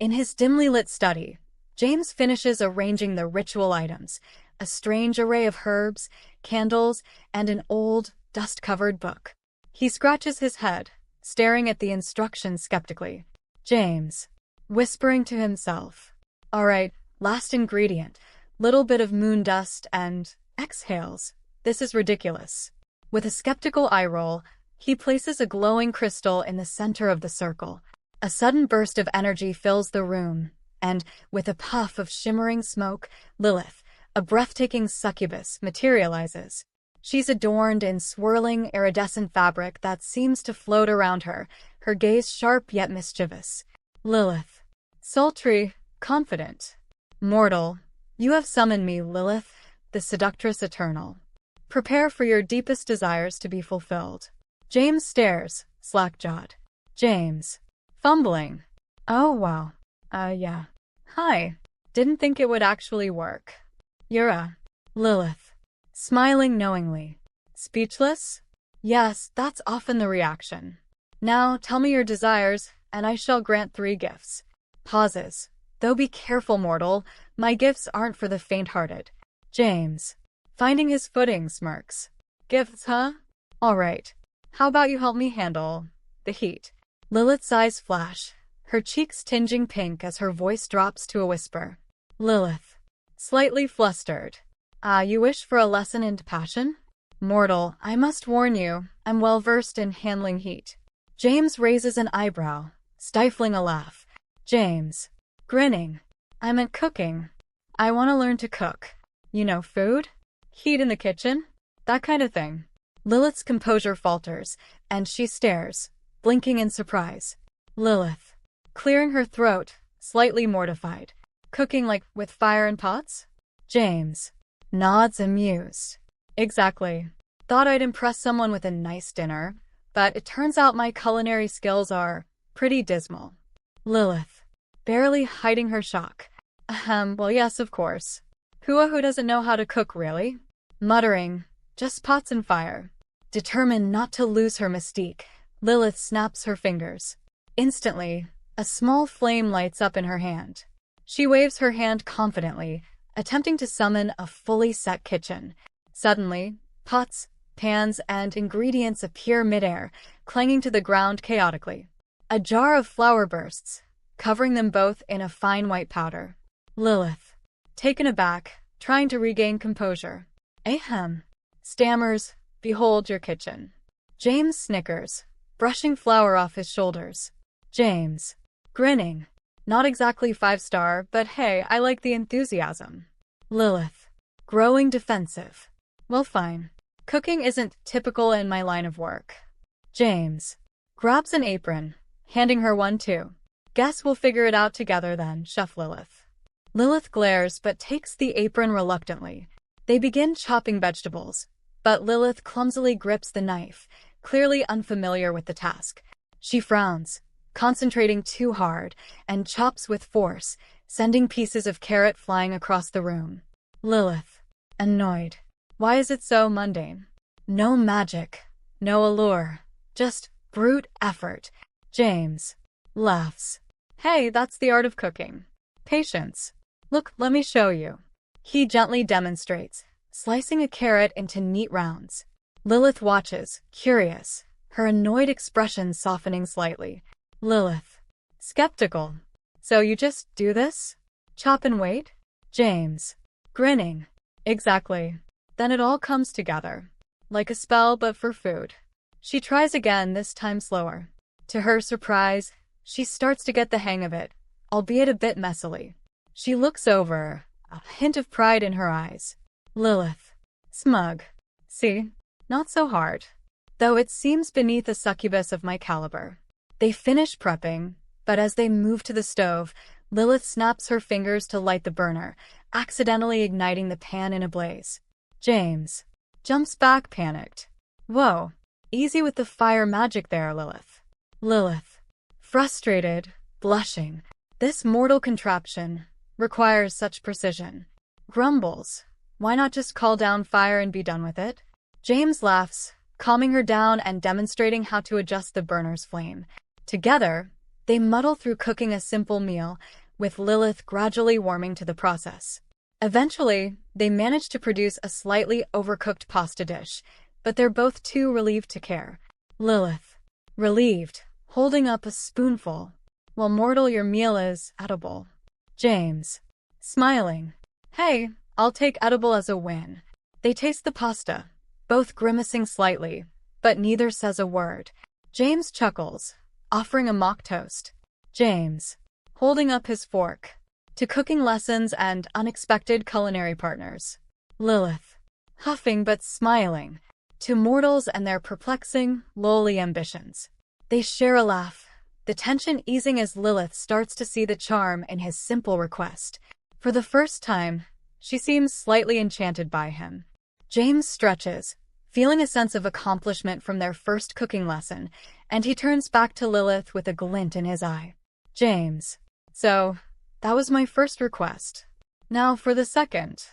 In his dimly lit study, James finishes arranging the ritual items, a strange array of herbs, candles, and an old, dust-covered book. He scratches his head, staring at the instructions skeptically. James, whispering to himself. All right, last ingredient, little bit of moon dust and exhales. This is ridiculous. With a skeptical eye roll, he places a glowing crystal in the center of the circle. A sudden burst of energy fills the room, and, with a puff of shimmering smoke, Lilith, a breathtaking succubus, materializes. She's adorned in swirling, iridescent fabric that seems to float around her, her gaze sharp yet mischievous. Lilith. Sultry, confident. Mortal, you have summoned me, Lilith, the seductress eternal. Prepare for your deepest desires to be fulfilled. James stares, slack-jawed. James. Fumbling. Oh, wow. Yeah. Hi. Didn't think it would actually work. Lilith. Smiling knowingly. Speechless? Yes, that's often the reaction. Now, tell me your desires, and I shall grant 3 gifts. Pauses. Though be careful, mortal, my gifts aren't for the faint-hearted. James. Finding his footing, smirks. Gifts, huh? All right. How about you help me handle the heat? Lilith's eyes flash, her cheeks tinging pink as her voice drops to a whisper. Lilith. Slightly flustered. You wish for a lesson in passion? Mortal, I must warn you, I'm well versed in handling heat. James raises an eyebrow, stifling a laugh. James. Grinning. I meant cooking. I want to learn to cook. You know, food? Heat in the kitchen? That kind of thing. Lilith's composure falters, and she stares, blinking in surprise. Lilith. Clearing her throat, slightly mortified. Cooking like with fire and pots? James. Nods amused. Exactly. Thought I'd impress someone with a nice dinner, but it turns out my culinary skills are pretty dismal. Lilith. Barely hiding her shock. Well yes, of course. Who doesn't know how to cook, really? Muttering, just pots and fire. Determined not to lose her mystique, Lilith snaps her fingers. Instantly, a small flame lights up in her hand. She waves her hand confidently, attempting to summon a fully set kitchen. Suddenly, pots, pans, and ingredients appear midair, clanging to the ground chaotically. A jar of flour bursts, covering them both in a fine white powder. Lilith. Taken aback, trying to regain composure. Ahem. Stammers, behold your kitchen. James snickers, brushing flour off his shoulders. James. Grinning. Not exactly 5-star, but hey, I like the enthusiasm. Lilith. Growing defensive. Well, fine. Cooking isn't typical in my line of work. James. Grabs an apron, handing her one too. Guess we'll figure it out together then, Chef Lilith. Lilith glares but takes the apron reluctantly. They begin chopping vegetables, but Lilith clumsily grips the knife, clearly unfamiliar with the task. She frowns, concentrating too hard, and chops with force, sending pieces of carrot flying across the room. Lilith. Annoyed. Why is it so mundane? No magic, no allure, just brute effort. James. Laughs. Hey, that's the art of cooking. Patience. Look, let me show you. He gently demonstrates, slicing a carrot into neat rounds. Lilith watches, curious, her annoyed expression softening slightly. Lilith. Skeptical. So you just do this? Chop and wait? James. Grinning. Exactly. Then it all comes together. Like a spell, but for food. She tries again, this time slower. To her surprise, she starts to get the hang of it, albeit a bit messily. She looks over, a hint of pride in her eyes. Lilith. Smug. See? Not so hard. Though it seems beneath a succubus of my caliber. They finish prepping, but as they move to the stove, Lilith snaps her fingers to light the burner, accidentally igniting the pan in a blaze. James. Jumps back, panicked. Whoa. Easy with the fire magic there, Lilith. Lilith. Frustrated, blushing. This mortal contraption requires such precision. Grumbles. Why not just call down fire and be done with it? James laughs, calming her down and demonstrating how to adjust the burner's flame. Together, They muddle through cooking a simple meal, with Lilith gradually warming to the process. Eventually, they manage to produce a slightly overcooked pasta dish, but they're both too relieved to care. Lilith, relieved, holding up a spoonful. Well, mortal, your meal is edible. James, smiling. Hey, I'll take edible as a win. They taste the pasta, both grimacing slightly, but neither says a word. James chuckles, offering a mock toast. James, holding up his fork. To cooking lessons and unexpected culinary partners. Lilith, huffing but smiling. To mortals and their perplexing, lowly ambitions. They share a laugh, the tension easing as Lilith starts to see the charm in his simple request. For the first time, she seems slightly enchanted by him. James stretches, feeling a sense of accomplishment from their first cooking lesson, and he turns back to Lilith with a glint in his eye. James, so, that was my first request. Now for the second.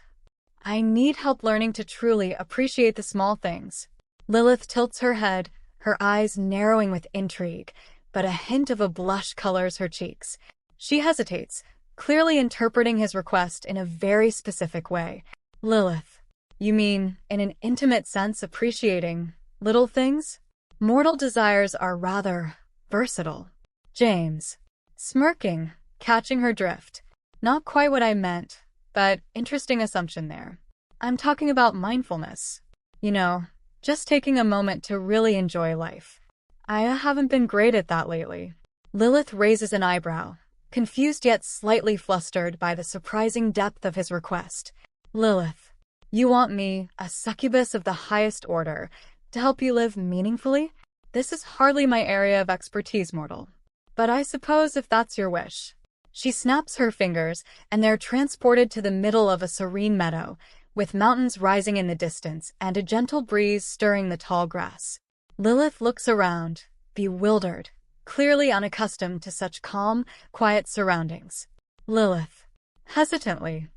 I need help learning to truly appreciate the small things. Lilith tilts her head, her eyes narrowing with intrigue, but a hint of a blush colors her cheeks. She hesitates, clearly interpreting his request in a very specific way. Lilith, you mean, in an intimate sense, appreciating little things? Mortal desires are rather versatile. James, smirking, catching her drift. Not quite what I meant, but interesting assumption there. I'm talking about mindfulness. You know, just taking a moment to really enjoy life. I haven't been great at that lately. Lilith raises an eyebrow, confused yet slightly flustered by the surprising depth of his request. Lilith, you want me, a succubus of the highest order, to help you live meaningfully? This is hardly my area of expertise, mortal. But I suppose if that's your wish. She snaps her fingers, and they're transported to the middle of a serene meadow, with mountains rising in the distance and a gentle breeze stirring the tall grass. Lilith looks around, bewildered, clearly unaccustomed to such calm, quiet surroundings. Lilith, hesitantly,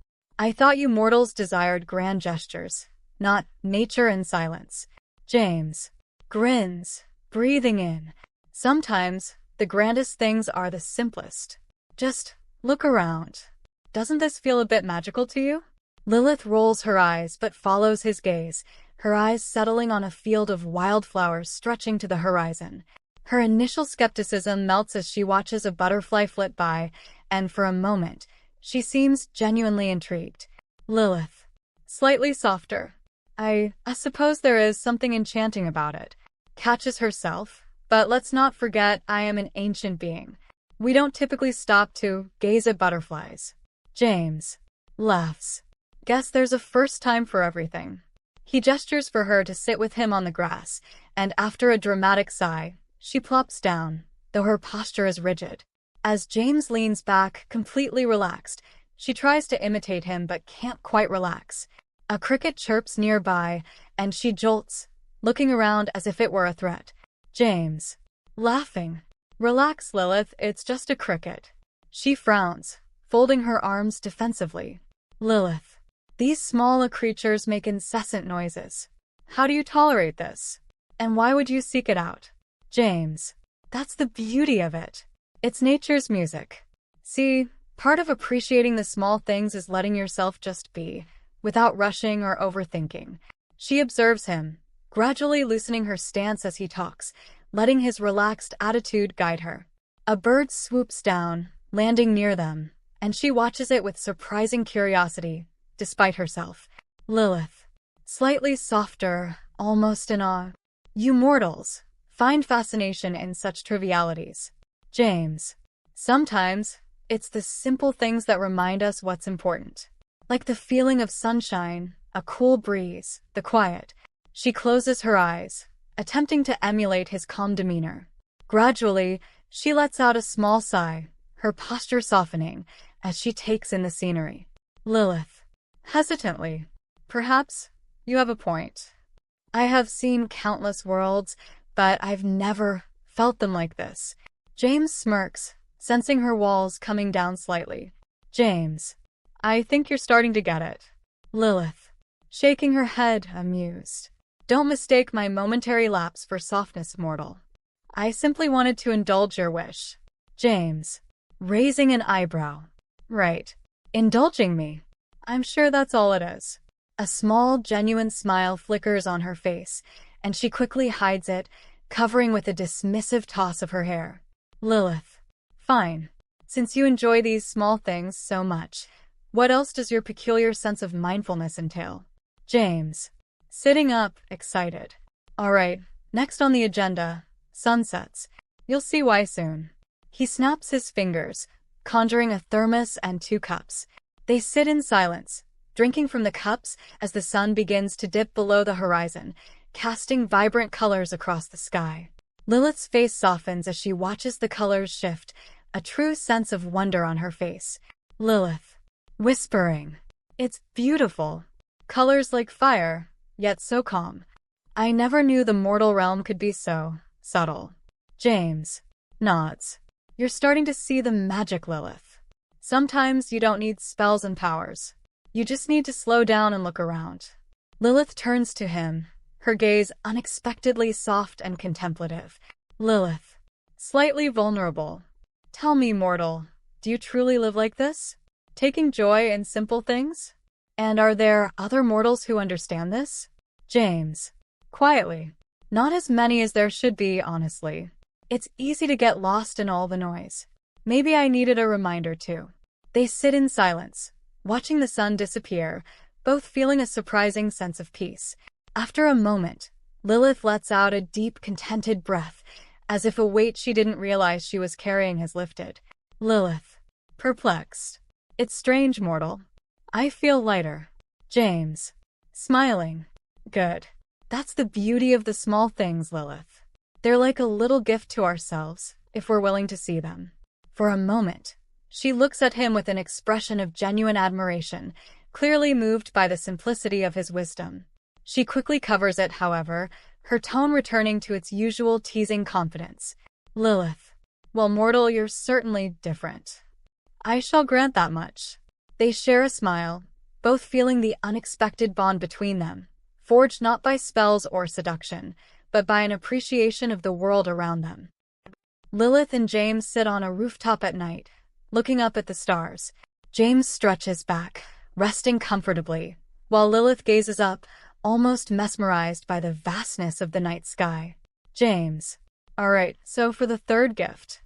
I thought you mortals desired grand gestures, not nature and silence. James, grins, breathing in. Sometimes, the grandest things are the simplest. Just look around. Doesn't this feel a bit magical to you? Lilith rolls her eyes but follows his gaze, her eyes settling on a field of wildflowers stretching to the horizon. Her initial skepticism melts as she watches a butterfly flit by, and for a moment, she seems genuinely intrigued. Lilith, slightly softer. I suppose there is something enchanting about it. Catches herself, but let's not forget I am an ancient being. We don't typically stop to gaze at butterflies. James laughs. Guess there's a first time for everything. He gestures for her to sit with him on the grass, and after a dramatic sigh, she plops down, though her posture is rigid. As James leans back, completely relaxed, she tries to imitate him but can't quite relax. A cricket chirps nearby, and she jolts, looking around as if it were a threat. James, laughing. Relax, Lilith, it's just a cricket. She frowns, folding her arms defensively. Lilith, these small creatures make incessant noises. How do you tolerate this? And why would you seek it out? James, that's the beauty of it. It's nature's music. See, part of appreciating the small things is letting yourself just be, without rushing or overthinking. She observes him, gradually loosening her stance as he talks, letting his relaxed attitude guide her. A bird swoops down, landing near them, and she watches it with surprising curiosity, despite herself. Lilith, slightly softer, almost in awe. You mortals find fascination in such trivialities. James, sometimes, it's the simple things that remind us what's important. Like the feeling of sunshine, a cool breeze, the quiet. She closes her eyes, attempting to emulate his calm demeanor. Gradually, she lets out a small sigh, her posture softening, as she takes in the scenery. Lilith, hesitantly, perhaps you have a point. I have seen countless worlds, but I've never felt them like this. James smirks, sensing her walls coming down slightly. James, I think you're starting to get it. Lilith, shaking her head, amused. Don't mistake my momentary lapse for softness, mortal. I simply wanted to indulge your wish. James, raising an eyebrow. Right. Indulging me. I'm sure that's all it is. A small, genuine smile flickers on her face, and she quickly hides it, covering with a dismissive toss of her hair. Lilith. Fine. Since you enjoy these small things so much, what else does your peculiar sense of mindfulness entail? James. Sitting up, excited. All right, next on the agenda, sunsets. You'll see why soon. He snaps his fingers, conjuring a thermos and 2 cups. They sit in silence, drinking from the cups as the sun begins to dip below the horizon, casting vibrant colors across the sky. Lilith's face softens as she watches the colors shift, a true sense of wonder on her face. Lilith. Whispering. It's beautiful. Colors like fire, yet so calm. I never knew the mortal realm could be so subtle. James. Nods. You're starting to see the magic, Lilith. Sometimes you don't need spells and powers. You just need to slow down and look around. Lilith turns to him, her gaze unexpectedly soft and contemplative. Lilith. Slightly vulnerable. Tell me, mortal, do you truly live like this? Taking joy in simple things? And are there other mortals who understand this? James. Quietly. Not as many as there should be, honestly. It's easy to get lost in all the noise. Maybe I needed a reminder too. They sit in silence, watching the sun disappear, both feeling a surprising sense of peace. After a moment, Lilith lets out a deep, contented breath, as if a weight she didn't realize she was carrying has lifted. Lilith. Perplexed. It's strange, mortal. I feel lighter. James. Smiling. Good. That's the beauty of the small things, Lilith. They're like a little gift to ourselves, if we're willing to see them. For a moment, she looks at him with an expression of genuine admiration, clearly moved by the simplicity of his wisdom. She quickly covers it, however, her tone returning to its usual teasing confidence. Lilith. Well, mortal, you're certainly different. I shall grant that much. They share a smile, both feeling the unexpected bond between them, forged not by spells or seduction, but by an appreciation of the world around them. Lilith and James sit on a rooftop at night, looking up at the stars. James stretches back, resting comfortably, while Lilith gazes up, almost mesmerized by the vastness of the night sky. James. All right, so for the third gift,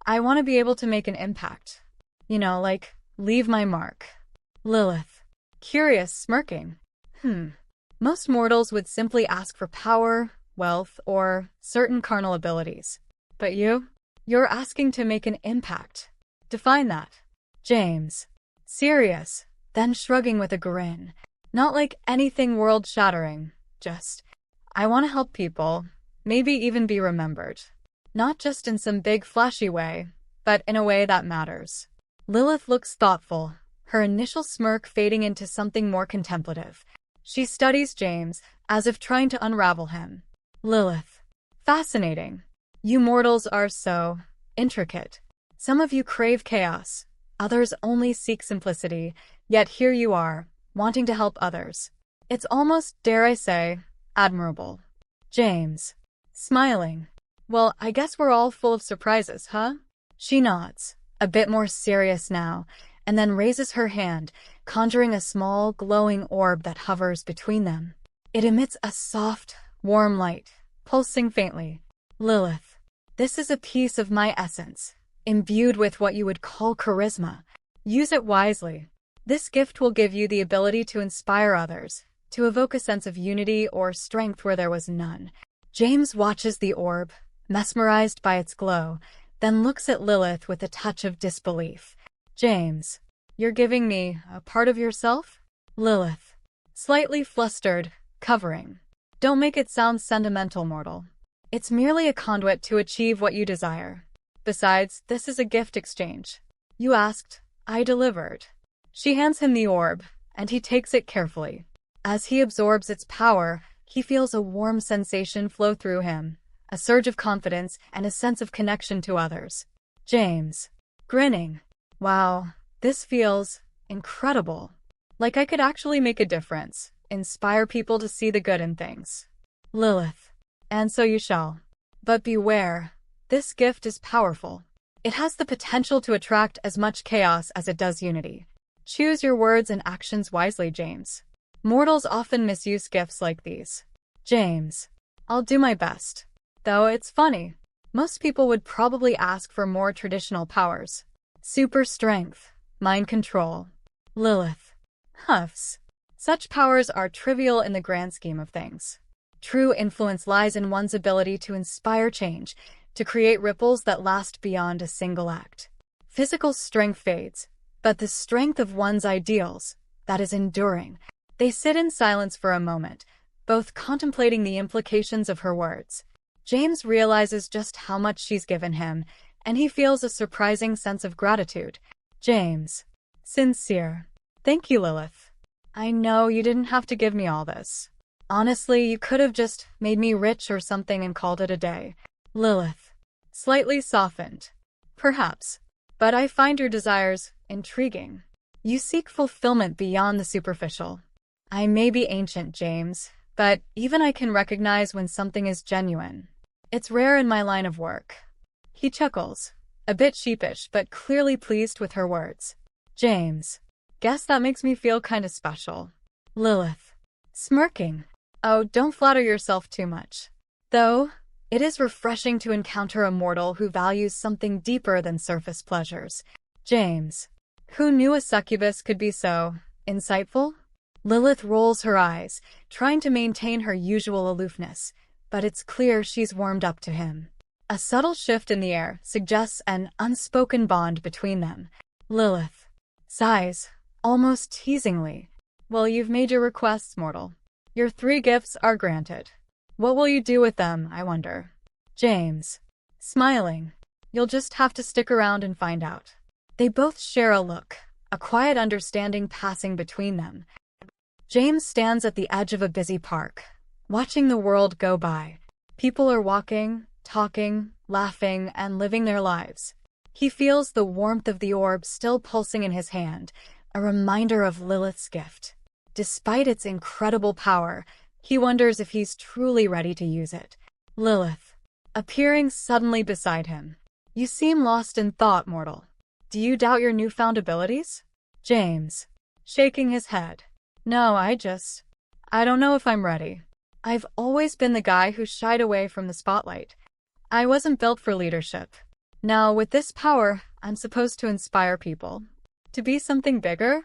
I want to be able to make an impact. You know, like, leave my mark. Lilith. Curious, smirking. Most mortals would simply ask for power, wealth, or certain carnal abilities. But you're asking to make an impact. Define that. James. Serious, then shrugging with a grin. Not like anything world-shattering, just, I want to help people, maybe even be remembered. Not just in some big flashy way, but in a way that matters. Lilith looks thoughtful, her initial smirk fading into something more contemplative. She studies James, as if trying to unravel him. Lilith. Fascinating. You mortals are so intricate. Some of you crave chaos, others only seek simplicity, yet here you are, wanting to help others. It's almost, dare I say, admirable. James. Smiling. Well, I guess we're all full of surprises, huh? She nods, a bit more serious now, and then raises her hand, conjuring a small, glowing orb that hovers between them. It emits a soft, warm light, pulsing faintly. Lilith. This is a piece of my essence, imbued with what you would call charisma. Use it wisely. This gift will give you the ability to inspire others, to evoke a sense of unity or strength where there was none. James watches the orb, mesmerized by its glow, then looks at Lilith with a touch of disbelief. James. You're giving me a part of yourself? Lilith. Slightly flustered, covering. Don't make it sound sentimental, mortal. It's merely a conduit to achieve what you desire. Besides, this is a gift exchange. You asked, I delivered. She hands him the orb, and he takes it carefully. As he absorbs its power, he feels a warm sensation flow through him, a surge of confidence and a sense of connection to others. James. Grinning. Wow, this feels incredible. Like I could actually make a difference, inspire people to see the good in things. Lilith. And so you shall. But beware, this gift is powerful. It has the potential to attract as much chaos as it does unity. Choose your words and actions wisely, James. Mortals often misuse gifts like these. James. I'll do my best. Though it's funny. Most people would probably ask for more traditional powers. Super strength. Mind control. Lilith. Huffs. Such powers are trivial in the grand scheme of things. True influence lies in one's ability to inspire change, to create ripples that last beyond a single act. Physical strength fades, but the strength of one's ideals, that is enduring. They sit in silence for a moment, both contemplating the implications of her words. James realizes just how much she's given him, and he feels a surprising sense of gratitude. James. Sincere. Thank you, Lilith. I know you didn't have to give me all this. Honestly, you could have just made me rich or something and called it a day. Lilith. Slightly softened. Perhaps. But I find your desires intriguing. You seek fulfillment beyond the superficial. I may be ancient, James, but even I can recognize when something is genuine. It's rare in my line of work. He chuckles, a bit sheepish but clearly pleased with her words. James. Guess that makes me feel kinda special. Lilith. Smirking. Oh, don't flatter yourself too much. Though, it is refreshing to encounter a mortal who values something deeper than surface pleasures. James. Who knew a succubus could be so insightful? Lilith rolls her eyes, trying to maintain her usual aloofness, but it's clear she's warmed up to him. A subtle shift in the air suggests an unspoken bond between them. Lilith sighs, almost teasingly. Well, you've made your requests, mortal. Your 3 gifts are granted. What will you do with them, I wonder? James. Smiling. You'll just have to stick around and find out. They both share a look, a quiet understanding passing between them. James stands at the edge of a busy park, watching the world go by. People are walking, talking, laughing, and living their lives. He feels the warmth of the orb still pulsing in his hand, a reminder of Lilith's gift. Despite its incredible power, he wonders if he's truly ready to use it. Lilith. Appearing suddenly beside him. You seem lost in thought, mortal. Do you doubt your newfound abilities? James. Shaking his head. No, I don't know if I'm ready. I've always been the guy who shied away from the spotlight. I wasn't built for leadership. Now, with this power, I'm supposed to inspire people. To be something bigger?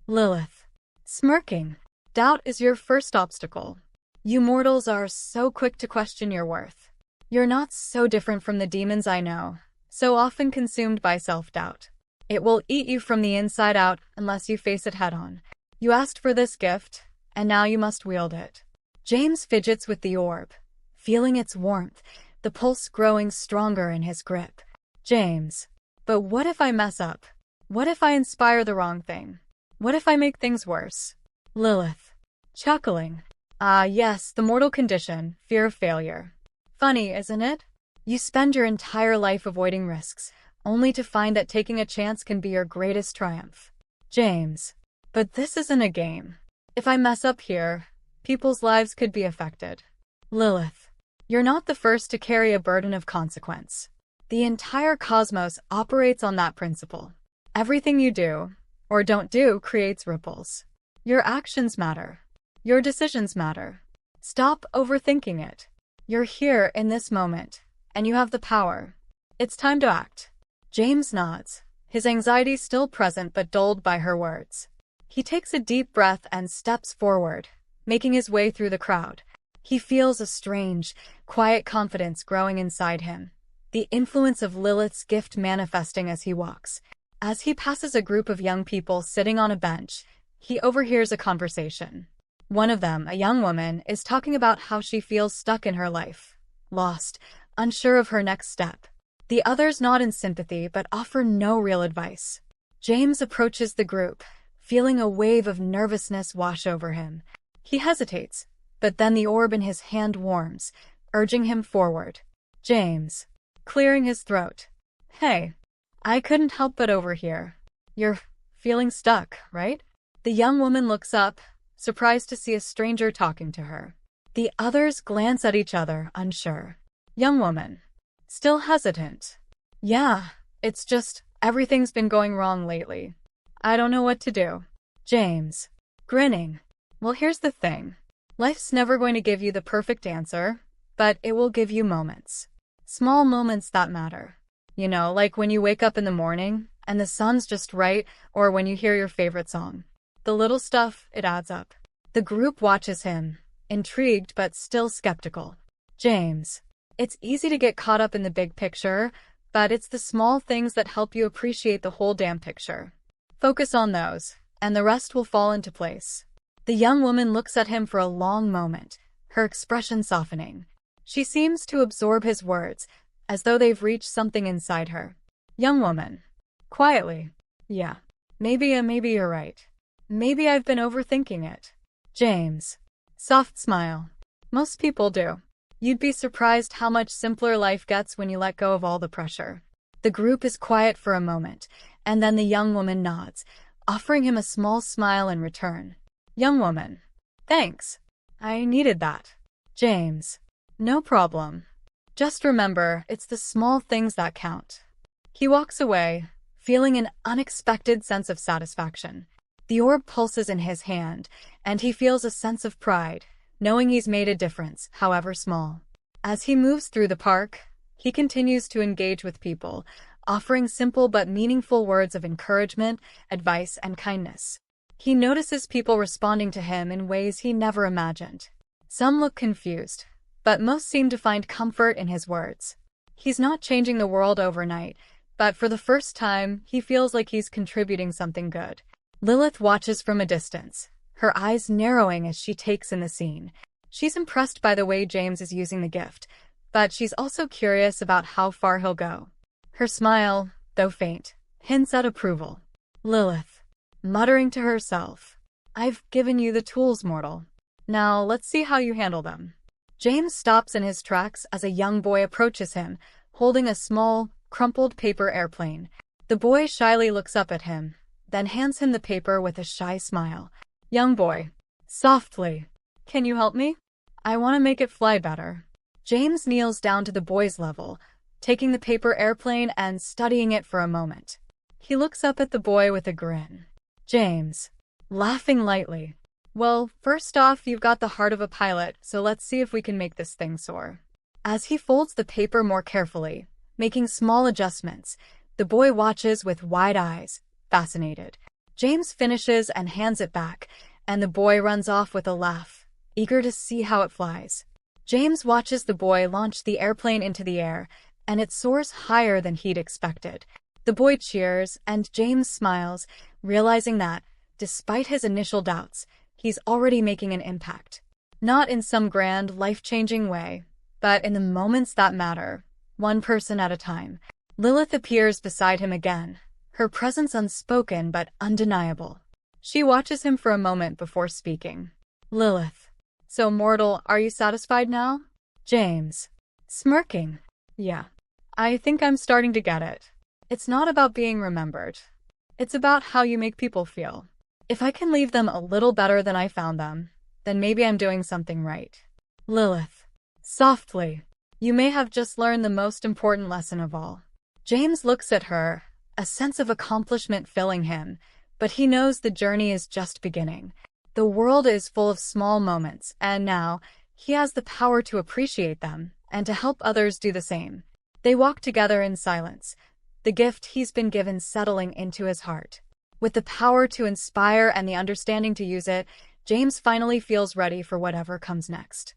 Lilith. Smirking. Doubt is your first obstacle. You mortals are so quick to question your worth. You're not so different from the demons I know, so often consumed by self-doubt. It will eat you from the inside out unless you face it head-on. You asked for this gift, and now you must wield it. James fidgets with the orb, feeling its warmth, the pulse growing stronger in his grip. James. But what if I mess up? What if I inspire the wrong thing? What if I make things worse? Lilith. Chuckling. Ah, yes, the mortal condition, fear of failure. Funny, isn't it? You spend your entire life avoiding risks, only to find that taking a chance can be your greatest triumph. James. But this isn't a game. If I mess up here, people's lives could be affected. Lilith. You're not the first to carry a burden of consequence. The entire cosmos operates on that principle. Everything you do, or don't do, creates ripples. Your actions matter. Your decisions matter. Stop overthinking it. You're here in this moment, and you have the power. It's time to act. James nods, his anxiety still present but dulled by her words. He takes a deep breath and steps forward, making his way through the crowd. He feels a strange, quiet confidence growing inside him, the influence of Lilith's gift manifesting as he walks. As he passes a group of young people sitting on a bench, he overhears a conversation. One of them, a young woman, is talking about how she feels stuck in her life, lost, unsure of her next step. The others nod in sympathy but offer no real advice. James approaches the group, feeling a wave of nervousness wash over him. He hesitates, but then the orb in his hand warms, urging him forward. James. Clearing his throat. Hey. I couldn't help but overhear. You're feeling stuck, right? The young woman looks up, surprised to see a stranger talking to her. The others glance at each other, unsure. Young woman. Still hesitant. Yeah, It's just, everything's been going wrong lately. I don't know what to do. James. Grinning. Well, here's the thing. Life's never going to give you the perfect answer, but it will give you moments. Small moments that matter. You know, like when you wake up in the morning, and the sun's just right, or when you hear your favorite song. The little stuff, it adds up. The group watches him, intrigued but still skeptical. James. It's easy to get caught up in the big picture, but it's the small things that help you appreciate the whole damn picture. Focus on those, and the rest will fall into place. The young woman looks at him for a long moment, her expression softening. She seems to absorb his words, as though they've reached something inside her. Young woman. Quietly. Yeah. Maybe you're right. Maybe I've been overthinking it. James. Soft smile. Most people do. You'd be surprised how much simpler life gets when you let go of all the pressure. The group is quiet for a moment, and then the young woman nods, offering him a small smile in return. Young woman. Thanks. I needed that. James. No problem. Just remember, it's the small things that count. He walks away, feeling an unexpected sense of satisfaction. The orb pulses in his hand, and he feels a sense of pride, knowing he's made a difference, however small. As he moves through the park, he continues to engage with people, offering simple but meaningful words of encouragement, advice, and kindness. He notices people responding to him in ways he never imagined. Some look confused, but most seem to find comfort in his words. He's not changing the world overnight, but for the first time, he feels like he's contributing something good. Lilith watches from a distance, her eyes narrowing as she takes in the scene. She's impressed by the way James is using the gift, but she's also curious about how far he'll go. Her smile, though faint, hints at approval. Lilith, muttering to herself, I've given you the tools, mortal. Now let's see how you handle them. James stops in his tracks as a young boy approaches him, holding a small, crumpled paper airplane. The boy shyly looks up at him, then hands him the paper with a shy smile. Young boy. Softly. Can you help me? I want to make it fly better. James kneels down to the boy's level, taking the paper airplane and studying it for a moment. He looks up at the boy with a grin. James. Laughing lightly. Well, first off, you've got the heart of a pilot, so let's see if we can make this thing soar. As he folds the paper more carefully, making small adjustments, the boy watches with wide eyes, fascinated. James finishes and hands it back, and the boy runs off with a laugh, eager to see how it flies. James watches the boy launch the airplane into the air, and it soars higher than he'd expected. The boy cheers, and James smiles, realizing that, despite his initial doubts, he's already making an impact. Not in some grand, life-changing way, but in the moments that matter, one person at a time. Lilith appears beside him again, her presence unspoken but undeniable. She watches him for a moment before speaking. Lilith. So, mortal, are you satisfied now? James. Smirking. Yeah. I think I'm starting to get it. It's not about being remembered. It's about how you make people feel. If I can leave them a little better than I found them, then maybe I'm doing something right. Lilith. Softly. You may have just learned the most important lesson of all. James looks at her, a sense of accomplishment filling him, but he knows the journey is just beginning. The world is full of small moments, and now, he has the power to appreciate them, and to help others do the same. They walk together in silence, the gift he's been given settling into his heart. With the power to inspire and the understanding to use it, James finally feels ready for whatever comes next.